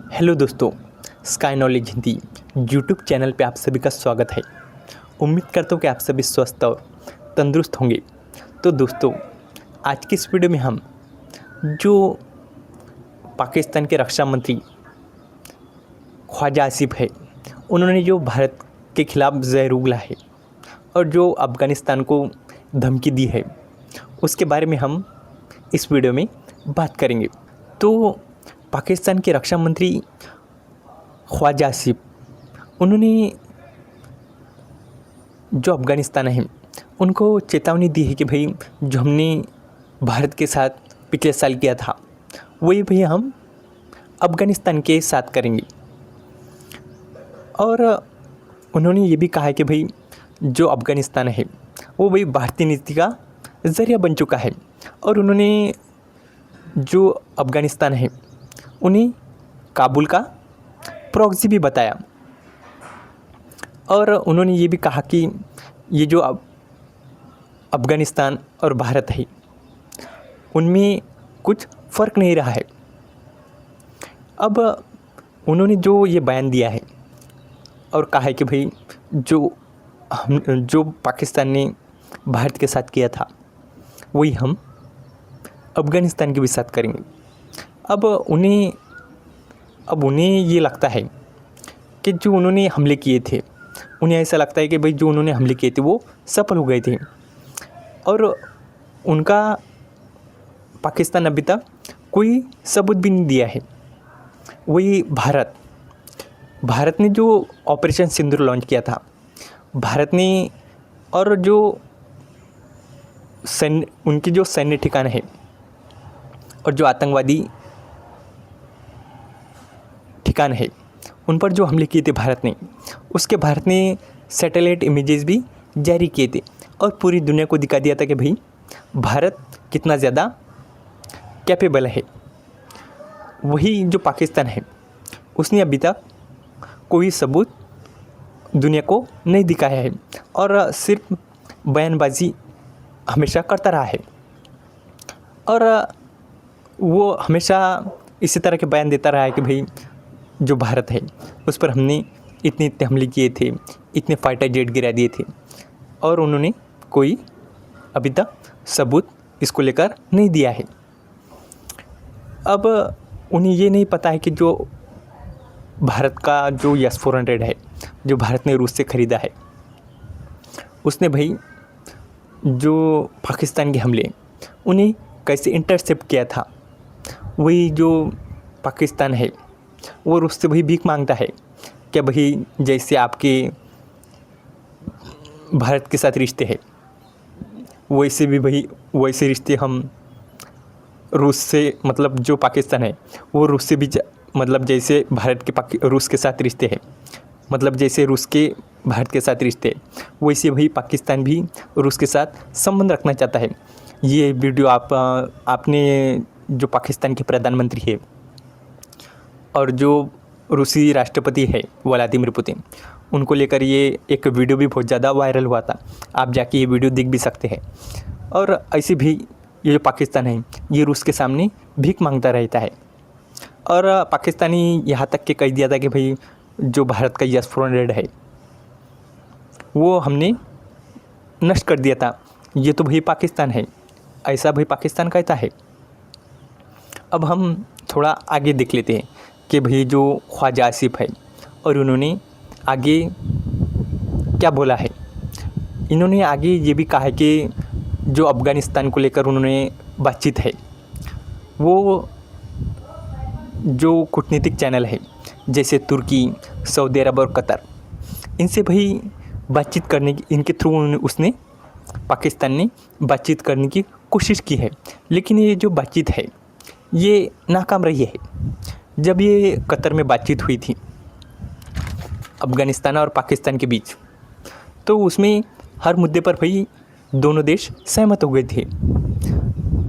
Hello दोस्तों, sky knowledge Hindi YouTube channel पे आप सभी का स्वागत है। उम्मीद करता हूँ कि आप सभी स्वस्थ और तंदुरुस्त होंगे। तो दोस्तों, आज की इस वीडियो में हम जो पाकिस्तान के रक्षा मंत्री ख्वाजा आसिफ है, उन्होंने जो भारत के खिलाफ जहर उगला है और जो अफ़गानिस्तान को धमकी दी है, उसके बारे में हम इस वीडियो में बात करेंगे। तो पाकिस्तान के रक्षा मंत्री ख्वाजा आसिफ, उन्होंने जो अफ़गानिस्तान है उनको चेतावनी दी है कि भाई जो हमने भारत के साथ पिछले साल किया था वही भाई हम अफ़गानिस्तान के साथ करेंगे। और उन्होंने ये भी कहा है कि भाई जो अफ़गानिस्तान है वो भाई भारतीय नीति का ज़रिया बन चुका है। और उन्होंने जो अफ़गानिस्तान है उन्हें काबुल का प्रॉक्सी भी बताया। और उन्होंने ये भी कहा कि ये जो अफ़गानिस्तान और भारत है उनमें कुछ फ़र्क नहीं रहा है। अब उन्होंने जो ये बयान दिया है और कहा है कि भाई जो पाकिस्तान ने भारत के साथ किया था वही हम अफ़गानिस्तान के भी साथ करेंगे। अब उन्हें ये लगता है कि जो उन्होंने हमले किए थे, उन्हें ऐसा लगता है कि भाई जो उन्होंने हमले किए थे वो सफल हो गए थे। और उनका पाकिस्तान अभी तक कोई सबूत भी नहीं दिया है। वही भारत ने जो ऑपरेशन सिंदूर लॉन्च किया था, भारत ने, और जो उनकी जो सैन्य ठिकाने हैं और जो आतंकवादी ठिकान है उन पर जो हमले किए थे भारत ने सैटेलाइट इमेजेस भी जारी किए थे और पूरी दुनिया को दिखा दिया था कि भाई भारत कितना ज़्यादा कैपेबल है। वही जो पाकिस्तान है उसने अभी तक कोई सबूत दुनिया को नहीं दिखाया है और सिर्फ बयानबाजी हमेशा करता रहा है। और वो हमेशा इसी तरह के बयान देता रहा है कि भाई जो भारत है उस पर हमने इतने हमले किए थे, इतने फाइटर जेट गिरा दिए थे, और उन्होंने कोई अभी तक सबूत इसको लेकर नहीं दिया है। अब उन्हें ये नहीं पता है कि जो भारत का जो S-400 है, जो भारत ने रूस से ख़रीदा है, उसने भाई जो पाकिस्तान के हमले उन्हें कैसे इंटरसेप्ट किया था। वही जो पाकिस्तान है वो रूस से वही भीख मांगता है कि भाई जैसे आपके भारत के साथ रिश्ते हैं वैसे भी भाई वैसे रिश्ते हम रूस से, मतलब जो पाकिस्तान है वो रूस से भी मतलब जैसे भारत के रूस के साथ रिश्ते हैं, मतलब जैसे रूस के भारत के साथ रिश्ते वैसे भाई पाकिस्तान भी रूस के साथ संबंध रखना चाहता है। ये वीडियो आपने जो पाकिस्तान के प्रधानमंत्री है और जो रूसी राष्ट्रपति है व्लादिमीर पुतिन, उनको लेकर ये एक वीडियो भी बहुत ज़्यादा वायरल हुआ था। आप जाके ये वीडियो देख भी सकते हैं। और ऐसे भी ये जो पाकिस्तान है ये रूस के सामने भीख मांगता रहता है। और पाकिस्तानी यहाँ तक के कह दिया था कि भाई जो भारत का S-400 है वो हमने नष्ट कर दिया था, ये तो भाई पाकिस्तान है, ऐसा भाई पाकिस्तान कहता है। अब हम थोड़ा आगे देख लेते हैं कि भाई जो ख्वाजा आसिफ है और उन्होंने आगे क्या बोला है। इन्होंने आगे ये भी कहा है कि जो अफ़गानिस्तान को लेकर उन्होंने बातचीत है वो जो कूटनीतिक चैनल है जैसे तुर्की, सऊदी अरब और कतर, इनसे भाई बातचीत करने की, इनके थ्रू उसने पाकिस्तान ने बातचीत करने की कोशिश की है। लेकिन ये जो बातचीत है ये नाकाम रही है। जब ये कतर में बातचीत हुई थी अफ़गानिस्तान और पाकिस्तान के बीच, तो उसमें हर मुद्दे पर भाई दोनों देश सहमत हो गए थे।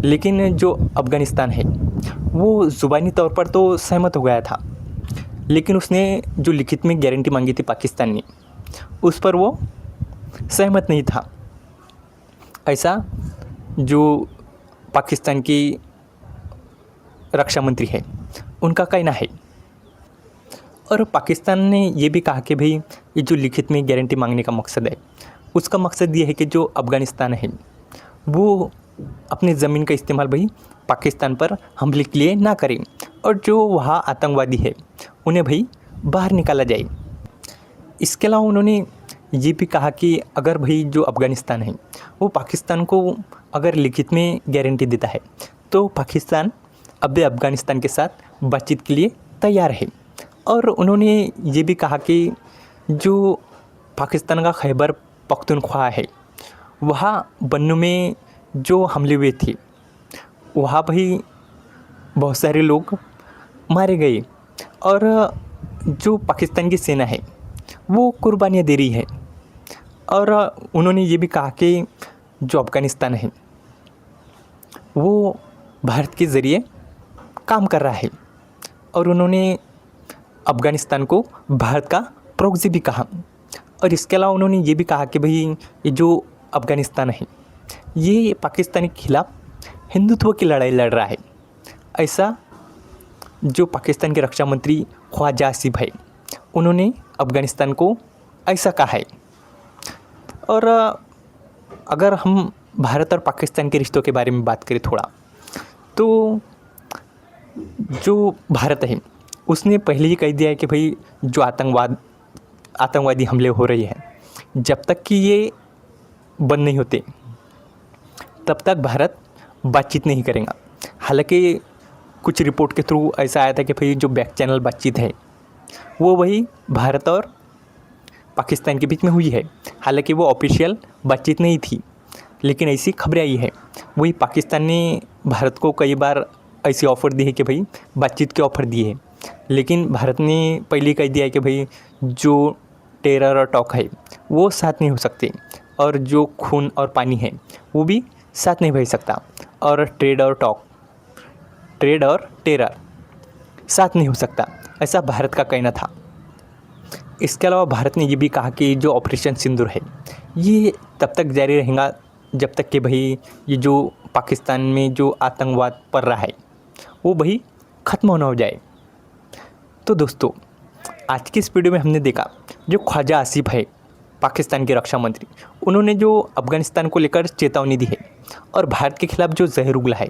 लेकिन जो अफ़गानिस्तान है वो ज़ुबानी तौर पर तो सहमत हो गया था, लेकिन उसने जो लिखित में गारंटी मांगी थी पाकिस्तान ने, उस पर वो सहमत नहीं था। ऐसा जो पाकिस्तान की रक्षा मंत्री है उनका कहना है। और पाकिस्तान ने ये भी कहा कि भाई ये जो लिखित में गारंटी मांगने का मकसद है, उसका मकसद ये है कि जो अफ़गानिस्तान है वो अपनी ज़मीन का इस्तेमाल भाई पाकिस्तान पर हमले के लिए ना करें, और जो वहाँ आतंकवादी है उन्हें भाई बाहर निकाला जाए। इसके अलावा उन्होंने ये भी कहा कि अगर भाई जो अफ़गानिस्तान है वो पाकिस्तान को अगर लिखित में गारंटी देता है तो पाकिस्तान अब भी अफ़गानिस्तान के साथ बातचीत के लिए तैयार है। और उन्होंने ये भी कहा कि जो पाकिस्तान का खैबर पख्तूनख्वा है वहाँ बन्नू में जो हमले हुए थे वहाँ भाई बहुत सारे लोग मारे गए, और जो पाकिस्तान की सेना है वो कुर्बानियाँ दे रही है। और उन्होंने ये भी कहा कि जो अफ़गानिस्तान है वो भारत के ज़रिए काम कर रहा है, और उन्होंने अफ़गानिस्तान को भारत का प्रॉक्सी भी कहा। और इसके अलावा उन्होंने ये भी कहा कि भाई ये जो अफ़गानिस्तान है ये पाकिस्तान के खिलाफ़ हिंदुत्व की लड़ाई लड़ रहा है, ऐसा जो पाकिस्तान के रक्षा मंत्री ख्वाजा आसिफ है उन्होंने अफ़गानिस्तान को ऐसा कहा है। और अगर हम भारत और पाकिस्तान के रिश्तों के बारे में बात करें थोड़ा, तो जो भारत है उसने पहले ही कह दिया है कि भाई जो आतंकवादी हमले हो रहे हैं जब तक कि ये बंद नहीं होते तब तक भारत बातचीत नहीं करेगा। हालांकि कुछ रिपोर्ट के थ्रू ऐसा आया था कि भाई जो बैक चैनल बातचीत है वो वही भारत और पाकिस्तान के बीच में हुई है, हालांकि वो ऑफिशियल बातचीत नहीं थी, लेकिन ऐसी खबरें आई है। वही पाकिस्तान ने भारत को कई बार ऐसी ऑफ़र दी है कि भाई बातचीत के ऑफ़र दिए हैं, लेकिन भारत ने पहले कह दिया है कि भाई जो टेरर और टॉक है वो साथ नहीं हो सकते, और जो खून और पानी है वो भी साथ नहीं बह सकता, और ट्रेड और टेरर साथ नहीं हो सकता, ऐसा भारत का कहना था। इसके अलावा भारत ने ये भी कहा कि जो ऑपरेशन सिंदूर है ये तब तक जारी रहेगा जब तक कि भाई ये जो पाकिस्तान में जो आतंकवाद पड़ रहा है वो भाई ख़त्म होना हो जाए। तो दोस्तों, आज की इस वीडियो में हमने देखा जो ख्वाजा आसिफ है पाकिस्तान के रक्षा मंत्री, उन्होंने जो अफ़गानिस्तान को लेकर चेतावनी दी है और भारत के खिलाफ़ जो जहर उगला है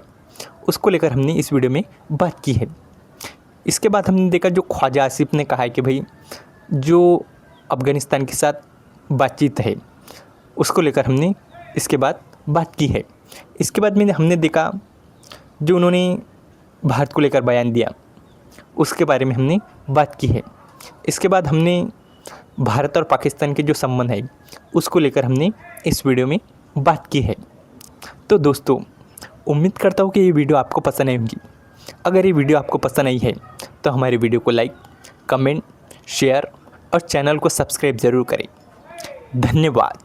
उसको लेकर हमने इस वीडियो में बात की है। इसके बाद हमने देखा जो ख्वाजा आसिफ ने कहा है कि भाई जो अफ़गानिस्तान के साथ बातचीत है उसको लेकर हमने इसके बाद बात की है। इसके बाद हमने देखा जो उन्होंने भारत को लेकर बयान दिया उसके बारे में हमने बात की है। इसके बाद हमने भारत और पाकिस्तान के जो संबंध है उसको लेकर हमने इस वीडियो में बात की है। तो दोस्तों, उम्मीद करता हूँ कि ये वीडियो आपको पसंद आई होगी। अगर ये वीडियो आपको पसंद आई है तो हमारे वीडियो को लाइक, कमेंट, शेयर और चैनल को सब्सक्राइब ज़रूर करें। धन्यवाद।